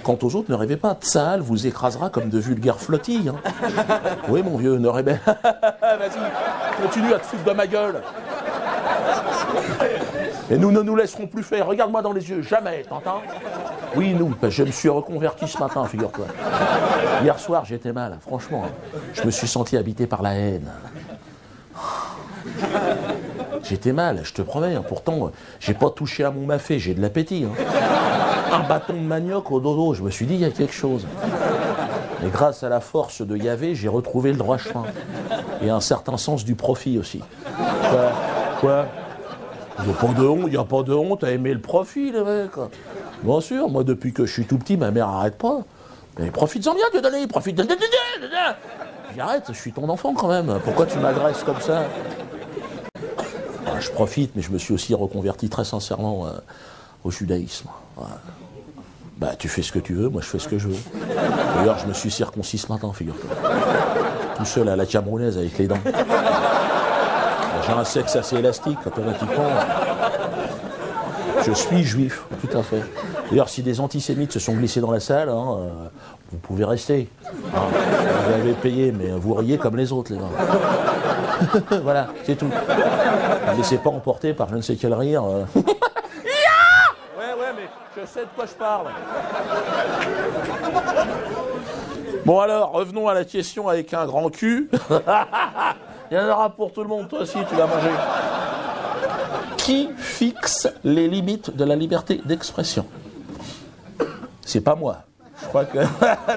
Quant aux autres, ne rêvez pas, Tsahal vous écrasera comme de vulgaires flottilles. Hein. Oui, mon vieux, ne rêvez pas. Vas-y, continue à te foutre de ma gueule. Et nous ne nous laisserons plus faire. Regarde-moi dans les yeux, jamais, t'entends? Oui, nous, je me suis reconverti ce matin, figure-toi. Hier soir, j'étais mal, franchement. Je me suis senti habité par la haine. J'étais mal, je te promets. Hein. Pourtant, j'ai pas touché à mon mafé, j'ai de l'appétit. Hein. Un bâton de manioc au dodo, je me suis dit, il y a quelque chose. Mais grâce à la force de Yahvé, j'ai retrouvé le droit chemin. Et un certain sens du profit aussi. Quoi? Il n'y a pas de honte à aimer le profit, les mecs. Bien sûr, moi, depuis que je suis tout petit, ma mère arrête pas. Mais profites-en bien, Dieu donné, profite. Arrête, je suis ton enfant quand même. Pourquoi tu m'agresses comme ça? Je profite, mais je me suis aussi reconverti très sincèrement au judaïsme. Ouais. Bah, tu fais ce que tu veux, moi je fais ce que je veux. D'ailleurs, je me suis circoncis ce matin, figure-toi. Tout seul à la camerounaise avec les dents. J'ai un sexe assez élastique, automatiquement. Je suis juif, tout à fait. D'ailleurs, si des antisémites se sont glissés dans la salle, hein, vous pouvez rester. Hein, vous avez payé, mais vous riez comme les autres, les gars. Voilà, c'est tout. Ne laissez pas emporter par je ne sais quel rire. Ouais, mais je sais de quoi je parle. Bon alors, revenons à la question avec un grand cul. Il y en aura pour tout le monde, toi aussi, tu vas manger. Qui fixe les limites de la liberté d'expression? C'est pas moi. Je crois que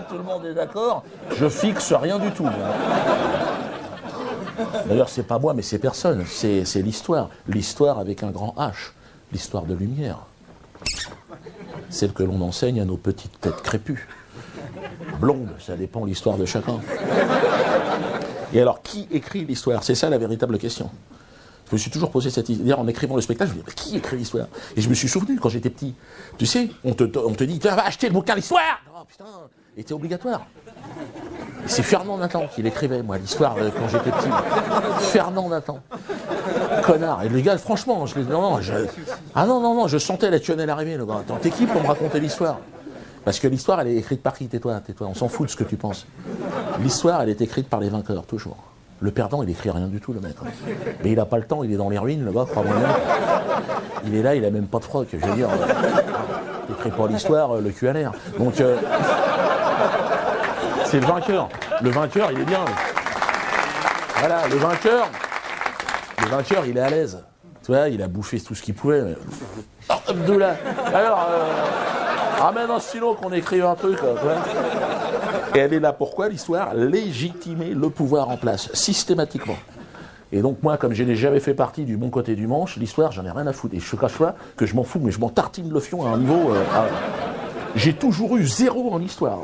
tout le monde est d'accord. Je fixe rien du tout. D'ailleurs, c'est pas moi, mais c'est personne. C'est l'histoire. L'histoire avec un grand H. L'histoire de lumière. Celle que l'on enseigne à nos petites têtes crépues. Blondes, ça dépend de l'histoire de chacun. Et alors, qui écrit l'histoire? C'est ça la véritable question. Je me suis toujours posé cette idée. En écrivant le spectacle, je me dis, mais qui écrit l'histoire? Et je me suis souvenu quand j'étais petit. Tu sais, on te dit, va acheter le bouquin d'histoire. Oh putain, était obligatoire. Et c'est Fernand Nathan qui l'écrivait, moi, l'histoire quand j'étais petit. Fernand Nathan. Connard. Et le gars, franchement, non, je sentais la tunnelle arriver, le gars. Attends, t'es qui pour me raconter l'histoire? Parce que l'histoire, elle est écrite par qui? Tais-toi. On s'en fout de ce que tu penses. L'histoire, elle est écrite par les vainqueurs, toujours. Le perdant, il écrit rien du tout, le mec. Mais il n'a pas le temps, il est dans les ruines, le gars, crois-moi bien. Il est là, il a même pas de froc. Je veux dire, il écrit pas l'histoire, le cul à l'air. Donc, c'est le vainqueur. Le vainqueur, il est bien. Voilà, le vainqueur, il est à l'aise. Tu vois, il a bouffé tout ce qu'il pouvait. Mais... Oh, Abdullah. Alors, ramène un stylo qu'on écrive un truc. Et elle est là pourquoi, l'histoire? Légitimer le pouvoir en place, systématiquement. Et donc moi, comme je n'ai jamais fait partie du bon côté du manche, l'histoire, j'en ai rien à foutre. Et je cache pas que je m'en fous, mais je m'en tartine le fion à un niveau... J'ai toujours eu 0 en histoire.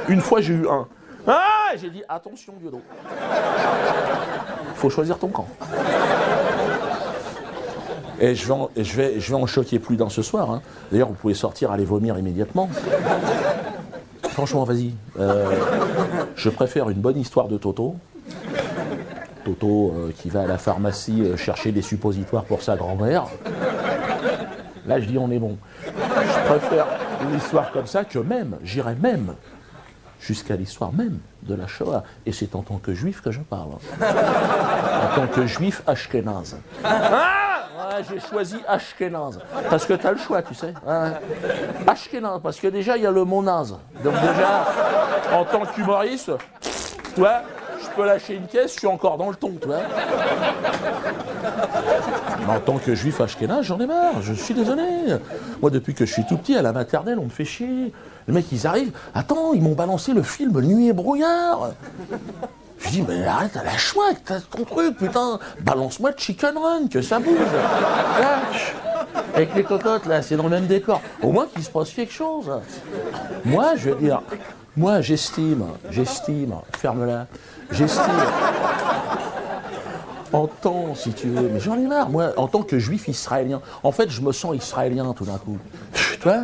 Une fois, j'ai eu 1. Ah, j'ai dit, attention, Diodo. Faut choisir ton camp. Et je vais en choquer plus d'un ce soir. Hein. D'ailleurs, vous pouvez sortir, aller vomir immédiatement. Franchement, vas-y. Je préfère une bonne histoire de Toto. Toto qui va à la pharmacie chercher des suppositoires pour sa grand-mère. Là, je dis, on est bon. Je préfère une histoire comme ça que même, j'irais même, jusqu'à l'histoire même de la Shoah. Et c'est en tant que juif que je parle. En tant que juif ashkénaze. J'ai choisi Ashkénaze. Parce que tu as le choix, tu sais. Ashkénaze, parce que déjà, il y a le mot naze. Donc déjà, en tant qu'humoriste, toi, je peux lâcher une caisse, je suis encore dans le ton, tu vois. Mais en tant que juif ashkénaze, j'en ai marre, je suis désolé. Moi, depuis que je suis tout petit, à la maternelle, on me fait chier. Les mecs, ils arrivent, attends, ils m'ont balancé le film Nuit et brouillard. Je dis, mais arrête, lâche-moi, t'as ton truc, putain. Balance-moi Chicken Run, que ça bouge. Lâche. Avec les cocottes, là, c'est dans le même décor. Au moins qu'il se passe quelque chose. Moi, je veux dire, moi, j'estime, ferme-la, j'estime, en tant, si tu veux, mais j'en ai marre, moi, en tant que juif israélien, en fait, je me sens israélien tout d'un coup. Tu vois?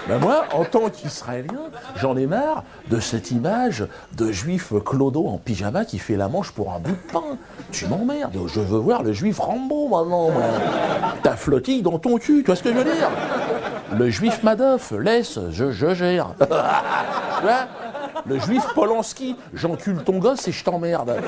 Ben moi, en tant qu'Israélien, j'en ai marre de cette image de juif clodo en pyjama qui fait la manche pour un bout de pain. Tu m'emmerdes, je veux voir le juif Rambo maintenant, moi. Ta flottille dans ton cul, tu vois ce que je veux dire? Le juif Madoff, laisse, je gère. Tu vois? Le juif Polanski, j'encule ton gosse et je t'emmerde.